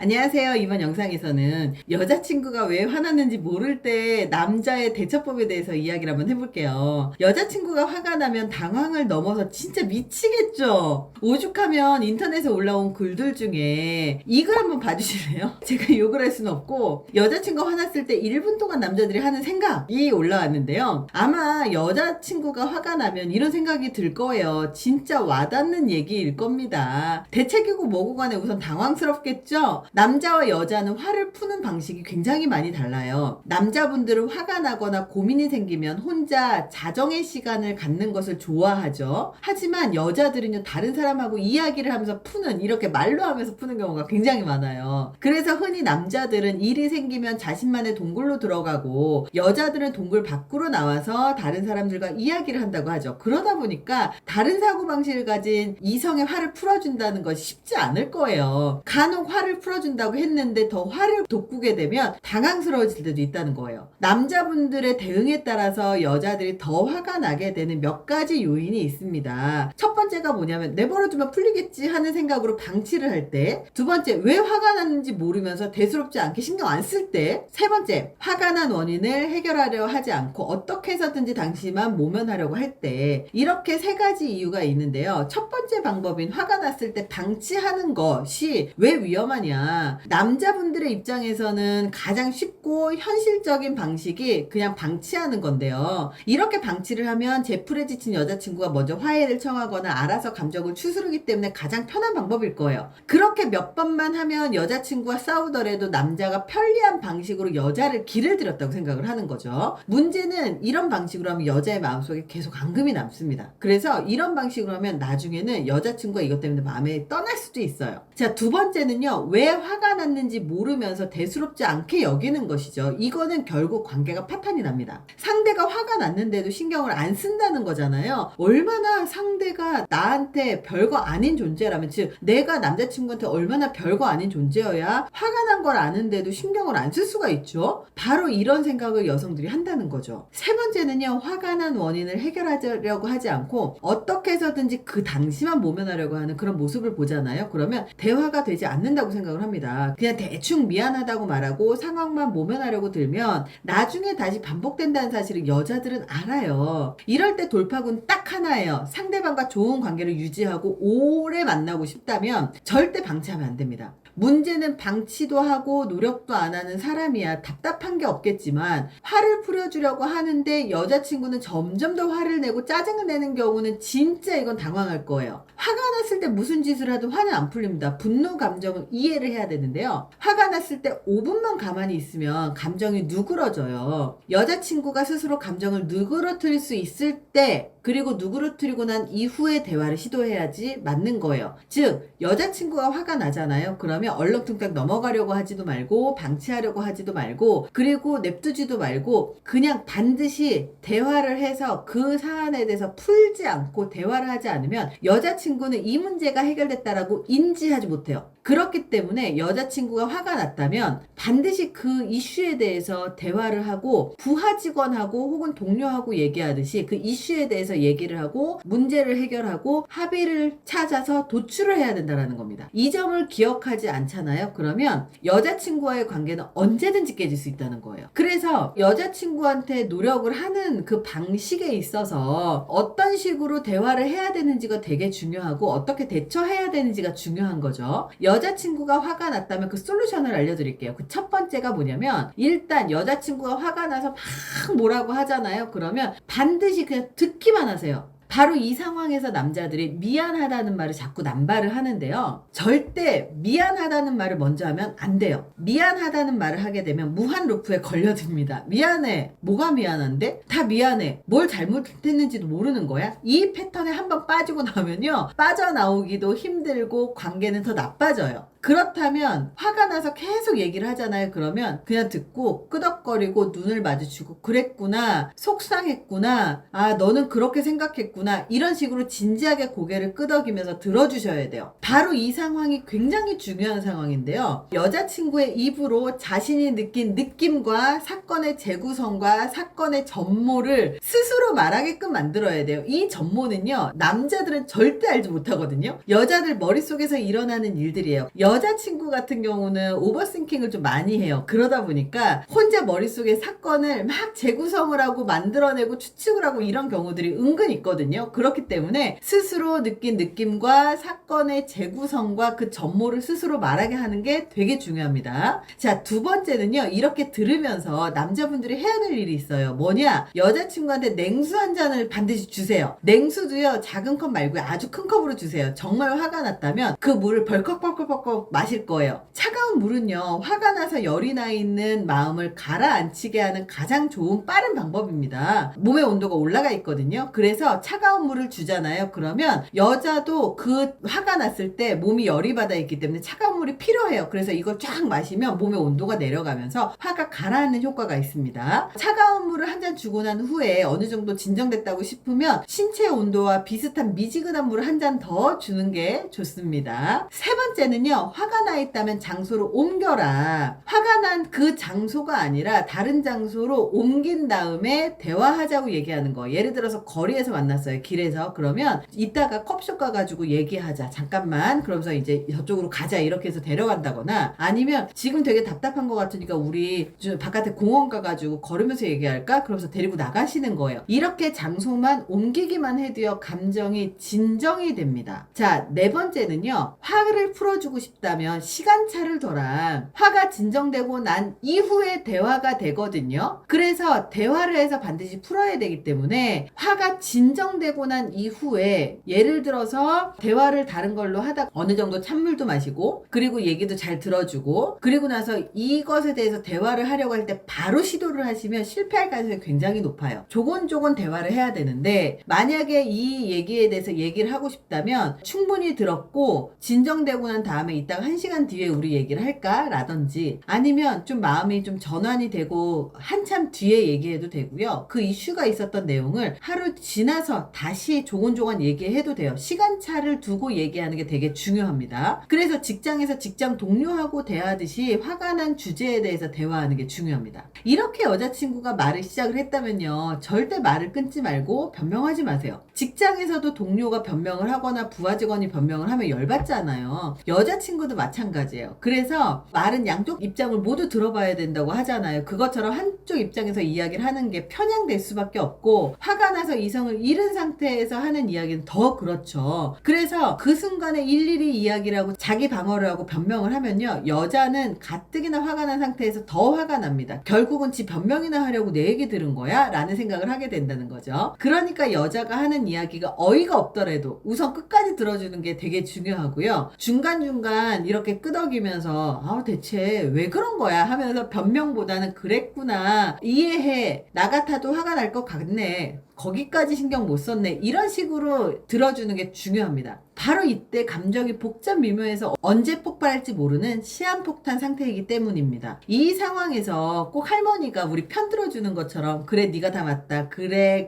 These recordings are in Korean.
안녕하세요. 이번 영상에서는 여자친구가 왜 화났는지 모를 때 남자의 대처법에 대해서 이야기를 한번 해볼게요. 여자친구가 화가 나면 당황을 넘어서 진짜 미치겠죠? 오죽하면 인터넷에 올라온 글들 중에 이걸 한번 봐주실래요? 제가 욕을 할 수는 없고 여자친구가 화났을 때 1분 동안 남자들이 하는 생각이 올라왔는데요. 아마 여자친구가 화가 나면 이런 생각이 들 거예요. 진짜 와닿는 얘기일 겁니다. 대책이고 뭐고 간에 우선 당황스럽겠죠? 남자와 여자는 화를 푸는 방식이 굉장히 많이 달라요. 남자분들은 화가 나거나 고민이 생기면 혼자 자정의 시간을 갖는 것을 좋아하죠. 하지만 여자들은요, 다른 사람하고 이야기를 하면서 푸는, 이렇게 말로 하면서 푸는 경우가 굉장히 많아요. 그래서 흔히 남자들은 일이 생기면 자신만의 동굴로 들어가고 여자들은 동굴 밖으로 나와서 다른 사람들과 이야기를 한다고 하죠. 그러다 보니까 다른 사고방식을 가진 이성의 화를 풀어준다는 것이 쉽지 않을 거예요. 간혹 화를 풀어준다고 했는데 더 화를 돋구게 되면 당황스러워질 때도 있다는 거예요. 남자분들의 대응에 따라서 여자들이 더 화가 나게 되는 몇 가지 요인이 있습니다. 첫 번째가 뭐냐면 내버려두면 풀리겠지 하는 생각으로 방치를 할 때, 두 번째 왜 화가 났는지 모르면서 대수롭지 않게 신경 안 쓸 때, 세 번째 화가 난 원인을 해결하려 하지 않고 어떻게 해서든지 당시만 모면하려고 할 때, 이렇게 세 가지 이유가 있는데요. 첫 번째 방법인 화가 났을 때 방치하는 것이 왜 위험하냐, 남자분들의 입장에서는 가장 쉽고 현실적인 방식이 그냥 방치하는 건데요. 이렇게 방치를 하면 제풀에 지친 여자친구가 먼저 화해를 청하거나 알아서 감정을 추스르기 때문에 가장 편한 방법일 거예요. 그렇게 몇 번만 하면 여자친구와 싸우더라도 남자가 편리한 방식으로 여자를 길을 들였다고 생각을 하는 거죠. 문제는 이런 방식으로 하면 여자의 마음속에 계속 앙금이 남습니다. 그래서 이런 방식으로 하면 나중에는 여자친구가 이것 때문에 마음에 떠날 수도 있어요. 자, 두 번째는요, 왜 화가 났는지 모르면서 대수롭지 않게 여기는 것이죠. 이거는 결국 관계가 파탄이 납니다. 상대가 화가 났는데도 신경을 안 쓴다는 거잖아요. 얼마나 상대가 나한테 별거 아닌 존재라면, 즉 내가 남자친구한테 얼마나 별거 아닌 존재여야 화가 난 걸 아는데도 신경을 안 쓸 수가 있죠. 바로 이런 생각을 여성들이 한다는 거죠. 세 번째는요, 화가 난 원인을 해결하려고 하지 않고 어떻게 해서든지 그 당시만 모면하려고 하는 그런 모습을 보잖아요. 그러면 대화가 되지 않는다고 생각을 합니다. 그냥 대충 미안하다고 말하고 상황만 모면하려고 들면 나중에 다시 반복된다는 사실을 여자들은 알아요. 이럴 때 돌파구는 딱 하나예요. 상대방과 좋은 관계를 유지하고 오래 만나고 싶다면 절대 방치하면 안 됩니다. 문제는 방치도 하고 노력도 안 하는 사람이야 답답한 게 없겠지만, 화를 풀어주려고 하는데 여자친구는 점점 더 화를 내고 짜증을 내는 경우는 진짜 이건 당황할 거예요. 화가 났을 때 무슨 짓을 하든 화는 안 풀립니다. 분노 감정은 이해를 해야 되는데요. 화가 났을 때 5분만 가만히 있으면 감정이 누그러져요. 여자친구가 스스로 감정을 누그러뜨릴 수 있을 때, 그리고 누그러뜨리고 난 이후에 대화를 시도해야지 맞는 거예요. 즉 여자친구가 화가 나잖아요. 그러면 얼렁뚱땅 넘어가려고 하지도 말고 방치하려고 하지도 말고 그리고 냅두지도 말고 그냥 반드시 대화를 해서 그 사안에 대해서 풀지 않고 대화를 하지 않으면 여자친구는 이 문제가 해결됐다라고 인지하지 못해요. 그렇기 때문에 여자친구가 화가 났다면 반드시 그 이슈에 대해서 대화를 하고 부하 직원하고 혹은 동료하고 얘기하듯이 그 이슈에 대해서 얘기를 하고 문제를 해결하고 합의를 찾아서 도출을 해야 된다는 겁니다. 이 점을 기억하지 않잖아요. 그러면 여자친구와의 관계는 언제든지 깨질 수 있다는 거예요. 그래서 여자친구한테 노력을 하는 그 방식에 있어서 어떤 식으로 대화를 해야 되는지가 되게 중요하고 어떻게 대처해야 되는지가 중요한 거죠. 여자친구가 화가 났다면 그 솔루션을 알려드릴게요. 그 첫 번째가 뭐냐면, 일단 여자친구가 화가 나서 막 뭐라고 하잖아요. 그러면 반드시 그냥 듣기만 하세요. 바로 이 상황에서 남자들이 미안하다는 말을 자꾸 남발을 하는데요. 절대 미안하다는 말을 먼저 하면 안 돼요. 미안하다는 말을 하게 되면 무한 루프에 걸려듭니다. 미안해. 뭐가 미안한데? 다 미안해. 뭘 잘못했는지도 모르는 거야? 이 패턴에 한번 빠지고 나면요, 빠져나오기도 힘들고 관계는 더 나빠져요. 그렇다면 화가 나서 계속 얘기를 하잖아요. 그러면 그냥 듣고 끄덕거리고 눈을 마주치고 그랬구나, 속상했구나, 아 너는 그렇게 생각했구나, 이런 식으로 진지하게 고개를 끄덕이면서 들어주셔야 돼요. 바로 이 상황이 굉장히 중요한 상황인데요. 여자친구의 입으로 자신이 느낀 느낌과 사건의 재구성과 사건의 전모를 스스로 말하게끔 만들어야 돼요. 이 전모는요, 남자들은 절대 알지 못하거든요. 여자들 머릿속에서 일어나는 일들이에요. 여자친구 같은 경우는 오버싱킹을 좀 많이 해요. 그러다 보니까 혼자 머릿속에 사건을 막 재구성을 하고 만들어내고 추측을 하고 이런 경우들이 은근 있거든요. 그렇기 때문에 스스로 느낀 느낌과 사건의 재구성과 그 전모를 스스로 말하게 하는 게 되게 중요합니다. 자, 두 번째는요. 이렇게 들으면서 남자분들이 해야 될 일이 있어요. 뭐냐? 여자친구한테 냉수 한 잔을 반드시 주세요. 냉수도요. 작은 컵 말고요. 아주 큰 컵으로 주세요. 정말 화가 났다면 그 물을 벌컥벌컥벌컥 마실 거예요. 차가운 물은요. 화가 나서 열이 나 있는 마음을 가라앉히게 하는 가장 좋은 빠른 방법입니다. 몸의 온도가 올라가 있거든요. 그래서 차가운 물을 주잖아요. 그러면 여자도 그 화가 났을 때 몸이 열이 받아 있기 때문에 차가운 물이 필요해요. 그래서 이걸 쫙 마시면 몸의 온도가 내려가면서 화가 가라앉는 효과가 있습니다. 차가운 물을 한 잔 주고 난 후에 어느 정도 진정됐다고 싶으면 신체 온도와 비슷한 미지근한 물을 한 잔 더 주는 게 좋습니다. 세 번째는요. 화가 나 있다면 장소를 옮겨라. 화가 난 그 장소가 아니라 다른 장소로 옮긴 다음에 대화하자고 얘기하는 거. 예를 들어서 거리에서 만났어요. 길에서. 그러면 이따가 컵숍 가가지고 얘기하자. 잠깐만. 그러면서 이제 저쪽으로 가자. 이렇게 해서 데려간다거나 아니면 지금 되게 답답한 것 같으니까 우리 바깥에 공원 가가지고 걸으면서 얘기할까? 그러면서 데리고 나가시는 거예요. 이렇게 장소만 옮기기만 해도요. 감정이 진정이 됩니다. 자, 네 번째는요. 화를 풀어주고 싶다면 시간차를 둬라. 화가 진정되고 난 이후에 대화가 되거든요. 그래서 대화를 해서 반드시 풀어야 되기 때문에 화가 진정되고 난 이후에 예를 들어서 대화를 다른 걸로 하다 어느 정도 찬물도 마시고 그리고 얘기도 잘 들어주고 그리고 나서 이것에 대해서 대화를 하려고 할 때 바로 시도를 하시면 실패할 가능성이 굉장히 높아요. 조곤조곤 대화를 해야 되는데 만약에 이 얘기에 대해서 얘기를 하고 싶다면 충분히 들었고 진정되고 난 다음에 이따가 1시간 뒤에 우리 얘기를 할까? 라든지 아니면 좀 마음이 좀 전환이 되고 한참 뒤에 얘기해도 되고요. 그 이슈가 있었던 내용을 하루 지나서 다시 조곤조곤 얘기해도 돼요. 시간차를 두고 얘기하는 게 되게 중요합니다. 그래서 직장에서 직장 동료하고 대하듯이 화가 난 주제에 대해서 대화하는 게 중요합니다. 이렇게 여자친구가 말을 시작을 했다면요. 절대 말을 끊지 말고 변명하지 마세요. 직장에서도 동료가 변명을 하거나 부하 직원이 변명을 하면 열받잖아요. 여자친구도 마찬가지예요. 그래서 말은 양쪽 입장을 모두 들어봐야 된다고 하잖아요. 그것처럼 한쪽 입장에서 이야기를 하는 게 편향될 수밖에 없고 화가 나서 이성을 잃은 상태에서 하는 이야기는 더 그렇죠. 그래서 그 순간에 일일이 이야기를 하고 자기 방어를 하고 변명을 하면요. 여자는 가뜩이나 화가 난 상태에서 더 화가 납니다. 결국은 지 변명이나 하려고 내 얘기 들은 거야? 라는 생각을 하게 된다는 거죠. 그러니까 여자가 하는 이야기가 어이가 없더라도 우선 끝까지 들어주는 게 되게 중요하고요. 중간중간 이렇게 끄덕이면서 대체 왜 그런 거야? 하면서 변명보다는 그랬구나. 이해해. 나 같아도 화가 날 것 같네. 거기까지 신경 못 썼네. 이런 식으로 들어주는 게 중요합니다. 바로 이때 감정이 복잡 미묘해서 언제 폭발할지 모르는 시한폭탄 상태이기 때문입니다. 이 상황에서 꼭 할머니가 우리 편 들어주는 것처럼 그래 네가 다 맞다. 그래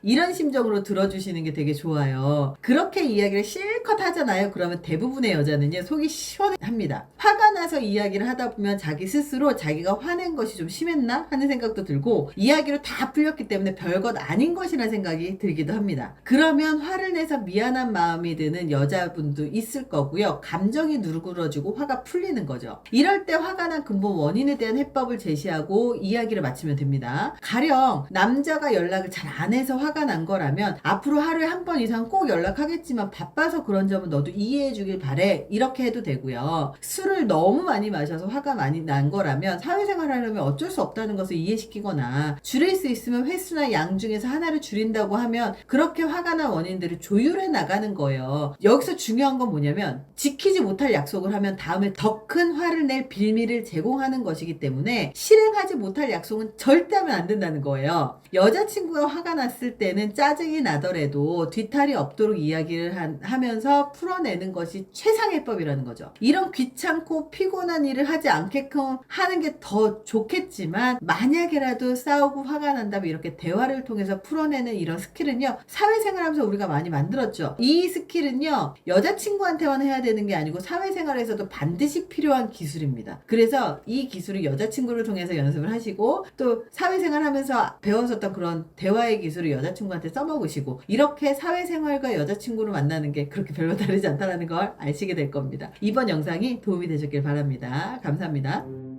이런 심정으로 들어주시는 게 되게 좋아요. 그렇게 이야기를 실컷 하잖아요. 그러면 대부분의 여자는요. 속이 시원합니다. 화가 나서 이야기를 하다 보면 자기 스스로 자기가 화낸 것이 좀 심했나 하는 생각도 들고 이야기로 다 풀렸기 때문에 별것 아닌 것이라는 생각이 들기도 합니다. 그러면 화를 내서 미안한 마음이 드는 여자분도 있을 거고요. 감정이 누그러지고 화가 풀리는 거죠. 이럴 때 화가 난 근본 원인에 대한 해법을 제시하고 이야기를 마치면 됩니다. 가령 남자가 연락을 잘 안 해서 화가 난 거라면 앞으로 하루에 한 번 이상 꼭 연락하겠지만 바빠서 그런 점은 너도 이해해 주길 바래. 이렇게 해도 되고요. 술을 너무 많이 마셔서 화가 많이 난 거라면 사회생활 하려면 어쩔 수 없다는 것을 이해시키거나 줄일 수 있으면 횟수나 양 중에서 하나를 줄인다고 하면 그렇게 화가 난 원인들을 조율해 나가는 거예요. 여기서 중요한 건 뭐냐면 지키지 못할 약속을 하면 다음에 더 큰 화를 낼 빌미를 제공하는 것이기 때문에 실행하지 못할 약속은 절대 하면 안 된다는 거예요. 여자친구가 화가 났을 때는 짜증이 나더라도 뒤탈이 없도록 이야기를 하면서 풀어내는 것이 최상해법이라는 거죠. 이런 귀찮고 피곤한 일을 하지 않게끔 하는 게 더 좋겠지만 만약에라도 싸우고 화가 난다면 이렇게 대화를 통해서 풀어내는 이런 스킬은요. 사회생활하면서 우리가 많이 만들었죠. 이 스킬은요. 여자친구한테만 해야 되는 게 아니고 사회생활에서도 반드시 필요한 기술입니다. 그래서 이 기술을 여자친구를 통해서 연습을 하시고 또 사회생활 하면서 배워서 없었던 그런 대화의 기술을 여자친구한테 써먹으시고 이렇게 사회생활과 여자친구를 만나는 게 그렇게 별로 다르지 않다는 걸 아시게 될 겁니다. 이번 영상이 도움이 되셨길 바랍니다. 감사합니다.